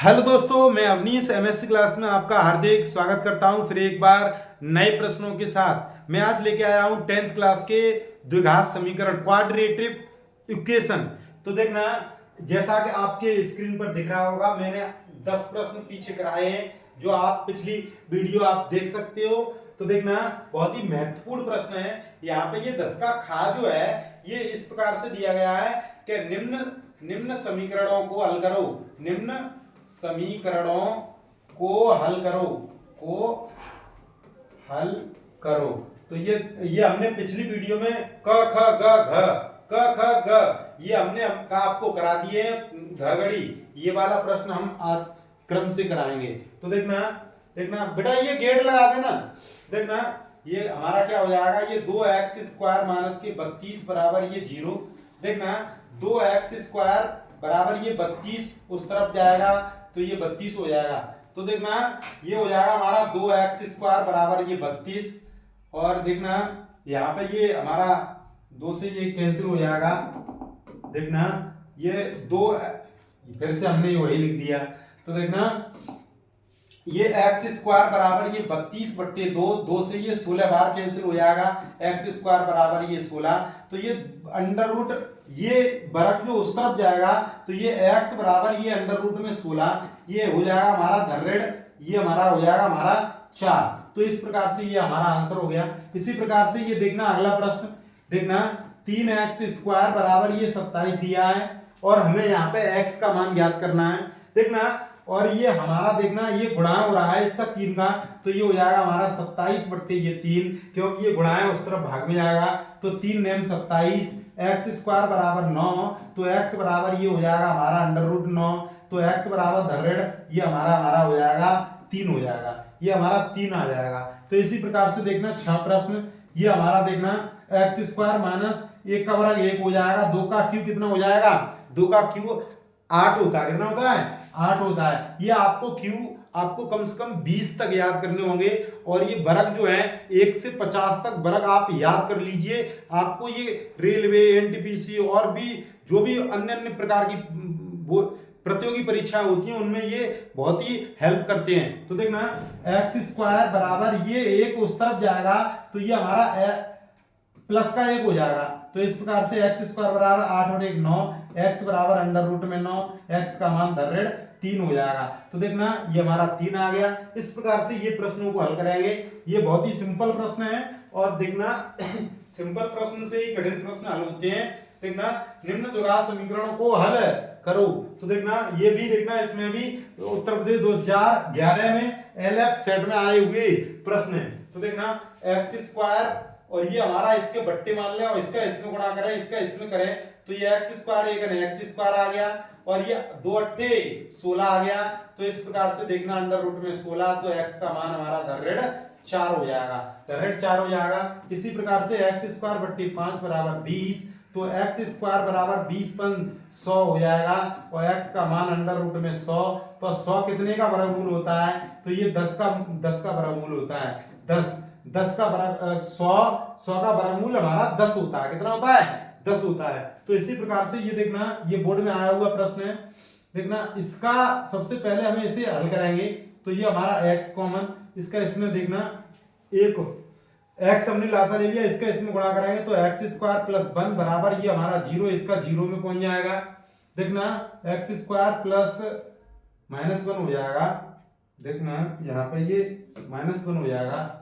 Hello दोस्तों, मैं Awanish MSc class में आपका हार्दिक स्वागत करता हूं। फिर एक बार नए प्रश्नों के साथ मैं आज लेके आया हूं 10th क्लास के द्विघात समीकरण क्वाड्रेटिक इक्वेशन। तो देखना, जैसा कि आपके स्क्रीन पर दिख रहा होगा, मैंने 10 प्रश्न पीछे कराए हैं जो आप पिछली वीडियो आप देख सकते हो। तो देखना, बहुत ही महत्वपूर्ण प्रश्न है। यहाँ पे ये 10 का खा जो है ये इस प्रकार से दिया गया है कि निम्न निम्न समीकरणों को हल करो। निम्न समीकरणों को हल करो तो ये हमने पिछली वीडियो में क ख ग ये हमने का आपको करा दिए घड़ी। ये वाला प्रश्न हम आज क्रम से कराएंगे। तो देखना देखना बेटा, ये गेट लगा देना। देखना, ये हमारा क्या हो जाएगा, ये 2x स्क्वायर माइनस के 32 बराबर ये 0। देखना, 2x स्क्वायर बराबर ये 32 उस तरफ जाएगा तो ये 32 हो जाएगा। तो देखना, ये हो जाएगा हमारा 2x स्क्वायर बराबर ये 32। और देखना, यहाँ पे ये हमारा 2 से ये कैंसिल हो जाएगा। देखना, ये 2 फिर से हमने ये वही लिख दिया। तो देखना, ये x स्क्वायर बराबर ये 32 बट्टे 2, 2 से ये 16 बार कैंसिल हो जाएगा। x स्क्वायर बराबर ये 16। तो ये अंडर रूट, ये वर्ग जो उस तरफ जाएगा तो ये x बराबर ये अंडर रूट में 16, ये हो जाएगा हमारा धन, ये हमारा हो जाएगा हमारा 4। तो इस प्रकार से ये हमारा आंसर हो गया। इसी प्रकार से ये देखना अगला प्रश्न। देखना, 3x स्क्वायर बराबर ये 27 दिया है और हमें यहाँ पे x का मान ज्ञात करना है। देखना, और ये हमारा देखना, ये गुणा हो रहा है इसका 3 का, तो ये हो जाएगा हमारा 27 बट्टे ये 3, क्योंकि ये गुणा है उस तरफ भाग में जाएगा। तो 3 नेम 27, x स्क्वायर बराबर 9, तो x बराबर ये हो जाएगा हमारा अंडर रूट 9। तो x बराबर धन ये हमारा हो जाएगा 3 हो जाएगा, ये हमारा 3 आ जाएगा। तो इसी प्रकार से देखना 6 प्रश्न, ये हमारा देखना x स्क्वायर माइनस 1 का वर्ग 1 हो जाएगा। 2 का क्यूब कितना हो जाएगा, 2 का क्यूब 8 होता है। कितना होता है, 8 होता है। ये आपको कम से कम 20 तक याद करने होंगे। और ये वर्ग जो है 1 से 50 तक वर्ग आप याद कर लीजिए। आपको ये रेलवे, एनटीपीसी और भी जो भी अन्य प्रकार की वो प्रतियोगी परीक्षाएं होती हैं उनमें ये बहुत ही हेल्प करते हैं। तो देखना, x स्क्वायर बराबर ये 1 उस तरफ जाएगा तो ये हमारा प्लस का 1 हो जाएगा। तो इस प्रकार से x स्क्वायर बराबर 8 और 1 9, x बराबर अंडर रूट में 9, x का मान धन 3 हो जाएगा। तो देखना, ये हमारा 3 आ गया। इस प्रकार से ये प्रश्नों को हल करेंगे। ये बहुत ही सिंपल प्रश्न है। और देखना, सिंपल प्रश्न से ही कठिन प्रश्न हल होते हैं। देखना, निम्न द्विघात समीकरणों को हल करो। तो देखना, ये भी देखना, इसमें भी उत्तर प्रदेश 2011 में एलएफ सेट में आए हुए प्रश्न है। तो देखना, एक्स स्क्वायर और ये हमारा इसके बट्टे मान ले और इसका इसमें गुणा करें, इसका इसमें करें, तो ये एक्स स्क्वायर एक्स स्क्वायर आ गया और ये 2 अट्ठे 16 आ गया। तो इस प्रकार से देखना, अंडर रूट में 16, तो x का मान हमारा धन 4 हो जाएगा, धन 4 हो जाएगा। इसी प्रकार से एक्स स्क्वायर बट्टे 5 बराबर 20, तो एक्स स्क्वायर बराबर 20 पंच 100 हो जाएगा और x का मान अंडर रूट में 100। तो 100 कितने का वर्गमूल होता है, तो ये 10 का वर्गमूल होता है। 10 का वर्ग 100 का वर्गमूल हमारा 10 होता है। कितना होता है, 10 होता है। तो इसी प्रकार से ये देखना, ये बोर्ड में आया हुआ प्रश्न है। देखना, इसका सबसे पहले हमें इसे हल करेंगे। तो ये हमारा x कॉमन, इसका इसमें देखना एक x हमने लासा ले लिया, इसका इसमें गुणा करेंगे तो x स्क्वायर प्लस 1 बराबर ये हमारा 0, इसका 0 में पहुंच जाएगा। देखना, x स्क्वायर प्लस -1 हो जाएगा। देखना, यहाँ पे ये -1 हो जाएगा।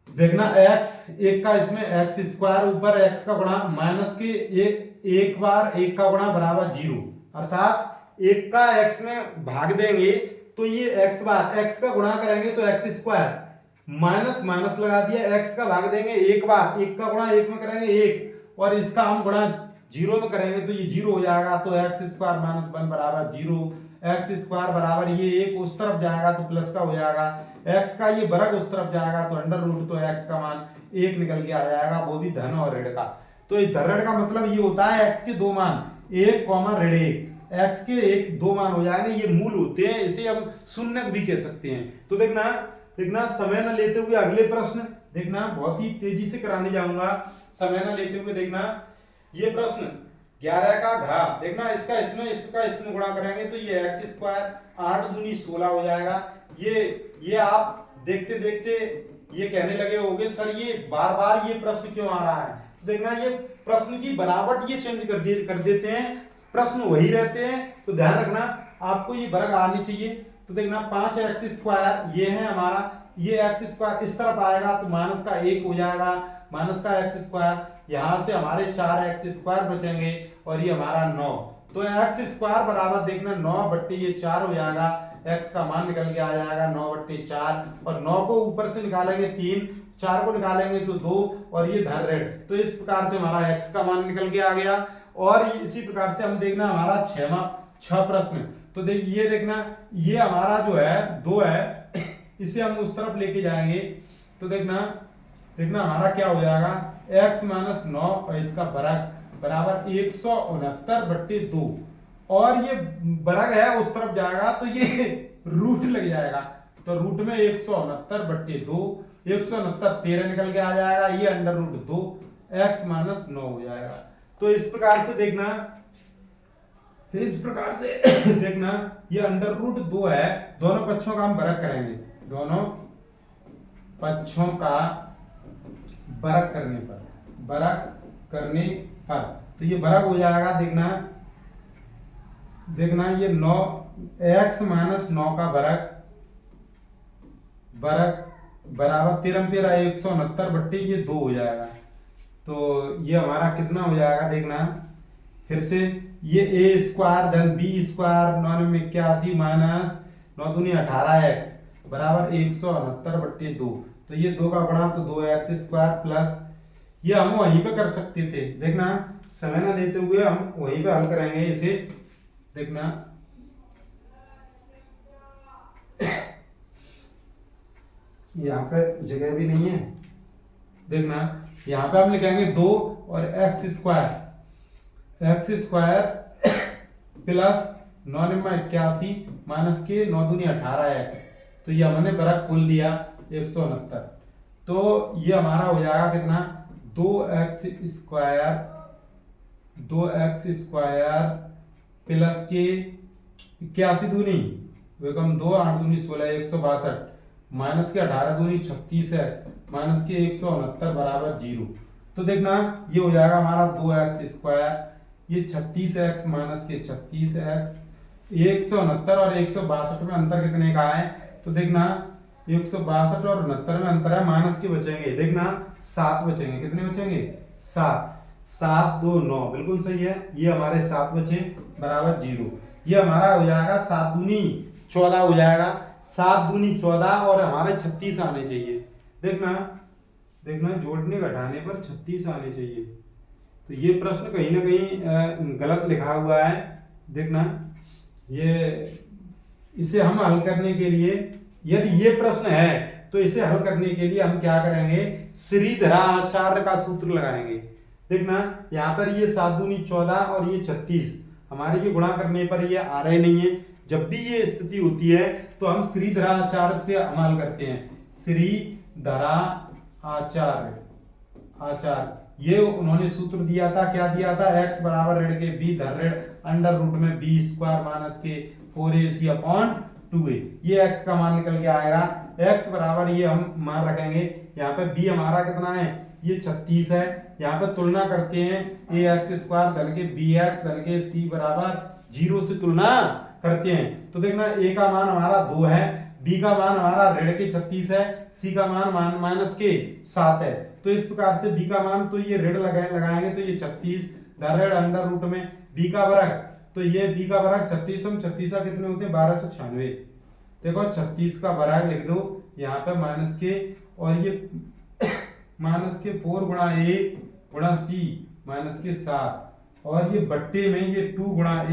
देखना, x एक का इसमें x स्क्वायर ऊपर x का गुणा माइनस के एक बार 1 का गुणा बराबर 0, अर्थात 1 का x में भाग देंगे तो ये x बार x का गुणा करेंगे तो x स्क्वायर माइनस माइनस लगा दिया, x का भाग देंगे 1 बार, 1 का गुणा 1 में करेंगे 1 और इसका हम गुणा 0 में करेंगे तो ये 0 हो जाएगा। तो x स्क्वायर माइनस 1 बराबर 0, x स्क्वायर बराबर ये 1 उस तरफ जाएगा तो प्लस का हो जाएगा, x का ये वर्ग उस तरफ जाएगा तो अंडर रूट, तो x का मान 1 निकल के आ जाएगा, वो भी धन और ऋण का। तो इस धन का मतलब ये होता है x के 2 मान 1, ऋण 1, x के 1 2 मान हो जाएंगे, ये मूल होते हैं, इसे हम शून्य भी कह सकते हैं। तो देखना समय न लेते हुए अगले प्रश्न देखना, बहुत ही तेजी से कराने जाऊंगा, समय न लेते हुए देखना ये प्रश्न 11 का घा, देखना इसका इसमें गुणा करेंगे तो ये x स्क्वायर 8 दूनी 16 हो जाएगा। ये आप देखते देखते ये कहने लगे होंगे सर ये बार बार ये प्रश्न क्यों आ रहा है। तो देखना ये प्रश्न की बनावट ये चेंज कर देते हैं, प्रश्न वही रहते हैं, तो ध्यान रखना आपको ये वर्ग आनी चाहिए। तो देखना 5x स्क्वायर ये है हमारा, ये x स्क्वायर इस तरफ आएगा तो माइनस का 1 हो जाएगा, माइनस का x स्क्वायर, यहां से हमारे 4x स्क्वायर बचेंगे और ये हमारा 9। तो x स्क्वायर बराबर देखना 9 बट्टे ये 4 हो जाएगा, x का मान निकल के आ जाएगा 9 बट्टे 4 और 9 को ऊपर से निकालेंगे 3, 4 को निकालेंगे तो 2 और ये धन ऋण। तो इस प्रकार से हमारा x का मान निकल के आ गया। और इसी प्रकार से हम देखना हमारा 6 प्रश्न, तो ये देखना ये हमारा जो है 2 है, इसे हम उस तरफ लेके जाएंगे तो देखना हमारा क्या हो जाएगा x माइनस 9 और इसका वर्ग बराबर 169 बट्टे 2 और ये वर्ग है उस तरफ जाएगा तो ये रूट लग जाएगा, तो रूट में 169 बट्टे 2, 169 13 निकल के आ जाएगा, ये अंडर रूट 2 x माइनस 9 हो जाएगा। तो इस प्रकार से देखना ये अंडर रूट 2 है, दोनों पक्षों का हम वर्ग करेंगे, दोनों पक्षों का वर्ग करने पर तो ये वर्ग हो जाएगा। देखना ये 9 x माइनस 9 का वर्ग बराबर 13 13 169 बट्टे ये 2 हो जाएगा। तो ये हमारा कितना हो जाएगा देखना फिर से, ये a स्क्वायर धन b स्क्वायर 9 में 81 माइनस 9 दूनी 18x बराबर 169 बट्टे 2, तो ये 2 का गुणा तो 2x स्क्वायर प्लस ये हम वहीं पे कर सकते थे, देखना समय ना लेते हुए हम वहीं पे हल करेंगे इसे। देखना यहाँ पे जगह भी नहीं है, देखना यहाँ पे हम लिखेंगे 2 और x स्क्वायर प्लस 9 में 81 माइनस के 9 दूनी 18x, तो ये हमने वर्ग खोल दिया 169, तो ये हमारा हो जाएगा कितना 2x स्क्वायर प्लस के 81 दूनी 2 8 दूनी 16 162 माइनस के 18 दूनी 36x माइनस के 169 बराबर 0। तो देखना ये हो जाएगा हमारा 2x स्क्वायर, ये 36x माइनस के 36x 169 और 162 में अंतर कितने का है, तो देखना 162 और 69 में अंतर है, माइनस के बचेंगे, देखना 7 बचेंगे, कितने बचेंगे 7, 7 2 9 बिल्कुल सही है, ये हमारे 7 बचे बराबर 0। ये हमारा हो जाएगा 7 दूनी 14 हो जाएगा, 7 दूनी 14 और हमारे 36 आने चाहिए। देखना जोड़ने घटाने पर 36 आने चाहिए, तो ये प्रश्न कहीं ना कहीं गलत लिखा हुआ है। देखना ये इसे हम हल करने के लिए, यदि ये प्रश्न है तो इसे हल करने के लिए हम क्या करेंगे, श्रीधराचार्य का सूत्र लगाएंगे। देखना यहाँ पर ये 7 दूनी 14 और ये 36 हमारे ये गुणा करने पर ये आ रहे नहीं है, जब भी ये स्थिति होती है तो हम श्रीधराचार्य से अमल करते हैं, आचार्य ये उन्होंने सूत्र दिया था, क्या दिया था, x बराबर ऋण के b धन ऋण अंडर रूट में b स्क्वायर माइनस के 4ac अपॉन 2a, ये x का मान निकल के आएगा। x बराबर ये हम मान रखेंगे, यहाँ पे b हमारा कितना है, ये 36 है, यहाँ पे तुलना करते हैं ax स्क्वायर धन के bx धन के c बराबर 0 से तुलना करते हैं। तो देखना a का मान हमारा 2 है, b का मान हमारा ऋण के 36 है, c का मान माइनस के 7 है, तो इस प्रकार से b का मान तो ये ऋण लगाएंगे तो ये 36 धन ऋण अंडर रूट में b का वर्ग, तो ये b का वर्ग 36 हम 36 कितने होते हैं 1296, देखो 36 का वर्ग लिख दो यहाँ पे माइनस के, और ये माइनस के 4 गुणा a गुणा c माइनस के 7 और ये बट्टे में ये 2 गुणा a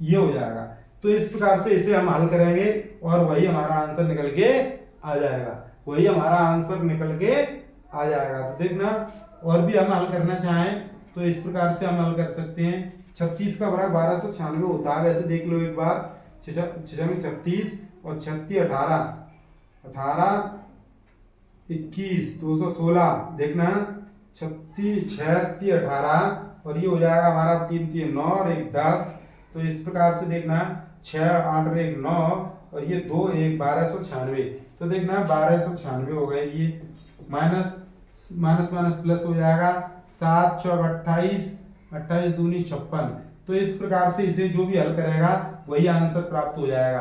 ये हो जाएगा। तो इस प्रकार से इसे हम हल करेंगे और वही हमारा आंसर निकल के आ जाएगा, तो देखना और भी हम हल करना चाहें तो इस प्रकार से हम हल कर सकते हैं। 36 का वर्ग 1296 होता है, वैसे देख लो एक बार, 36 और 36 18 21 216, देखना 36 36 18 और ये हो जाएगा हमारा 3 3 9 और 1 10। तो इस प्रकार से देखना 6 8 और 1 9 और ये 2 1 1296। तो देखना 1296 हो गए ये, माइनस माइनस माइनस प्लस हो जाएगा 7 चौक 28 28 दूनी 56। तो इस प्रकार से इसे जो भी हल करेगा वही आंसर प्राप्त हो जाएगा।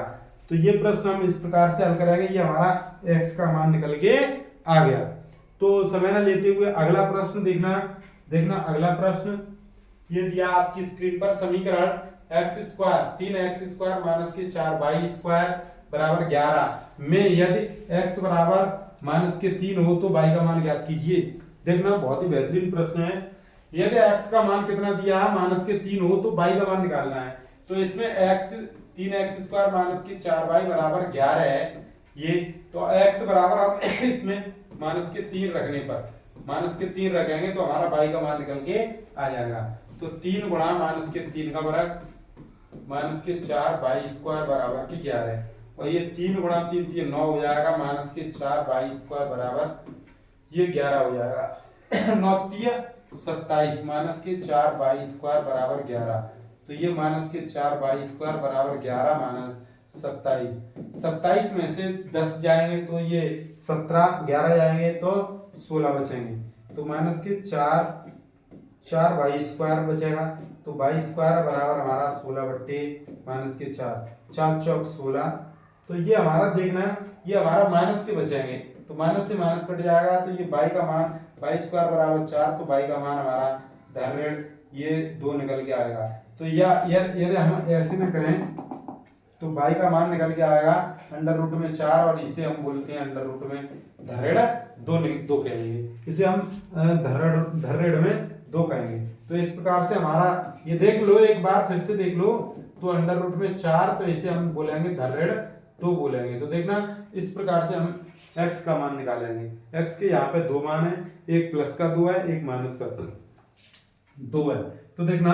तो ये प्रश्न हम इस प्रकार से हल करेंगे, ये हमारा x का मान निकल के आ गया। तो समय न लेते हुए अगला प्रश्न देखना अगला प्रश्न ये दिया आपकी स्क्रीन पर, समीकरण x स्क्वायर 3x माइनस के 4 y स्क्वायर बराबर 11 में यदि x बराबर माइनस के 3 हो तो y का मान ज्ञात कीजिए। देखना बहुत ही बेहतरीन प्रश्न है। यदि x का मान कितना दिया है माइनस के 3 हो तो y का मान निकालना है। तो इसमें x 3x² माइनस के 4y बराबर 11 है ये, तो x बराबर हम इसमें माइनस के 3 रखने पर माइनस के 3 रखेंगे तो हमारा y का मान निकल के आ जाएगा। तो 3 गुणा माइनस के 3 का वर्ग माइनस के 4y² बराबर के 11 और ये 3 गुणा 3 3 9 हो जाएगा, माइनस के 4y² बराबर ये 11 हो जाएगा। 9 3 27 माइनस के 4y² बराबर 11। तो ये माइनस के 4y² बराबर 11 माइनस 27। 27 में से 10 जाएंगे तो ये 17, 11 जाएंगे तो 16 बचेंगे। तो माइनस के 4y² बचेगा। तो y² बराबर हमारा 16 बट्टे माइनस के 4 4 चौक 16। तो ये हमारा देखना ये हमारा माइनस के बचेंगे, तो माइनस से माइनस कट जाएगा। तो ये y का मान y² बराबर 4, तो y का मान हमारा धन ऋण ये 2 निकल के आएगा। तो यदि हम ऐसे में करें तो y का मान निकल के आएगा अंडर रूट में 4 और इसे हम बोलते हैं अंडर रूट में धन ऋण 2 कहेंगे, इसे हम धन ऋण में 2 कहेंगे। तो इस प्रकार से हमारा ये देख लो, एक बार फिर से देख लो। तो अंडर रूट में 4 तो इसे हम बोलेंगे धन ऋण 2 बोलेंगे। तो देखना इस प्रकार से हम x का मान निकालेंगे। x के यहाँ पे 2 मान है, एक प्लस का 2 है, एक माइनस का 2 है। तो देखना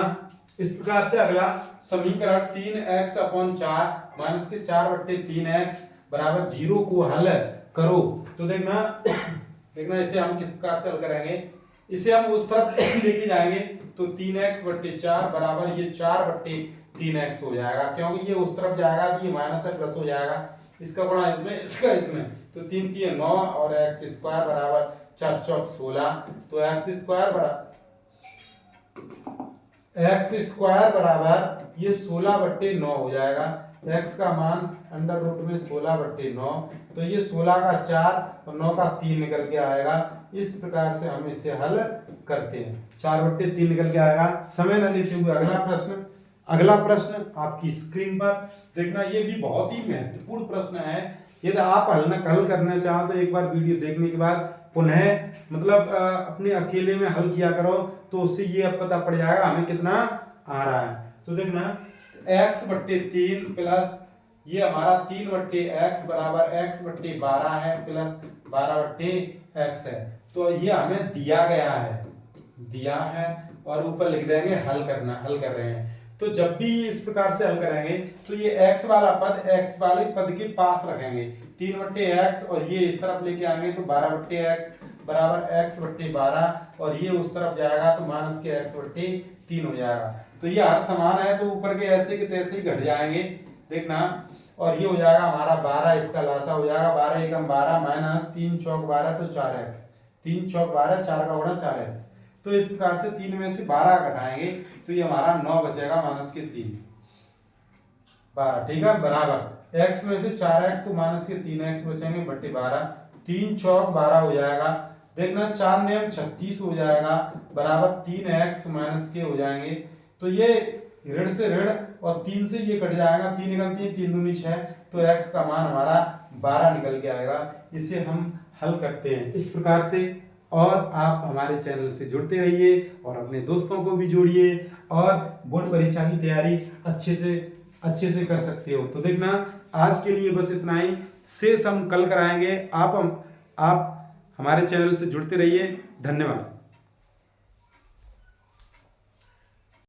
इस प्रकार से अगला समीकरण 3x/4 माइनस के 4 बट्टे 3x बराबर 0 को हल करो। तो देखना इसे हम किस प्रकार से हल करेंगे, इसे हम उस तरफ लेके जाएंगे तो 3x/4 बराबर ये 4 बट्टे 3x हो जाएगा, क्योंकि ये उस तरफ जाएगा तो ये माइनस है प्लस हो जाएगा, इसका गुणा इसमें इसका इसमें। तो 3 3 9 और x² बराबर 4 चौक 16। तो x² बराबर ये 16 बट्टे 9 हो जाएगा। x का मान अंडर रूट में 16 बट्टे 9, तो ये 16 का 4 और 9 का 3 निकल के आएगा। इस प्रकार से हम इसे हल करते हैं, 4 बट्टे 3 निकल के आएगा। समय न लेते हुए अगला प्रश्न आपकी स्क्रीन पर देखना, ये भी बहुत ही महत्वपूर्ण प्रश्न है। यदि आप हल करना चाहो तो एक बार वीडियो देखने के बाद पुनः मतलब अपने अकेले में हल किया करो, तो उससे ये अब पता पड़ जाएगा हमें कितना आ रहा है। तो देखना x/3 प्लस ये हमारा 3/x बराबर x/12 है प्लस 12/x है। तो ये हमें दिया है और ऊपर लिख देंगे हल कर रहे हैं। तो जब भी इस प्रकार से हल करेंगे तो ये x वाला पद x वाले पद के पास रखेंगे 3/x और ये इस तरफ लेके आएंगे तो 12/x बराबर x/12 और ये उस तरफ जाएगा तो माइनस के x/3 हो जाएगा। तो ये हर समान है तो ऊपर के ऐसे के तैसे ही घट जाएंगे देखना, और ये हो जाएगा हमारा 12, इसका लासा हो जाएगा 12 एकम 12 माइनस 3 चौक 12 तो 4x, 3 चौक 12 4 का गुणा 4x। तो इस प्रकार से 3 में से 12 घटाएंगे तो ये हमारा 9 बचेगा माइनस के 3 12, ठीक है, बराबर x में से 4x तो माइनस के 3x बचेंगे बट्टे 12, 3 चौक 12 हो जाएगा। देखना 4 नेम 36 हो जाएगा बराबर 3x माइनस के हो जाएंगे। तो ये ऋण से ऋण और 3 से ये कट जाएगा, 3 एकम 3 3 दूनी 6, तो x का मान हमारा 12 निकल के आएगा। इसे हम हल करते हैं इस प्रकार से। और आप हमारे चैनल से जुड़ते रहिए और अपने दोस्तों को भी जोड़िए और बोर्ड परीक्षा की तैयारी अच्छे से कर सकते हो। तो देखना आज के लिए बस इतना ही, शेष हम कल कराएंगे। आप हमारे चैनल से जुड़ते रहिए। धन्यवाद।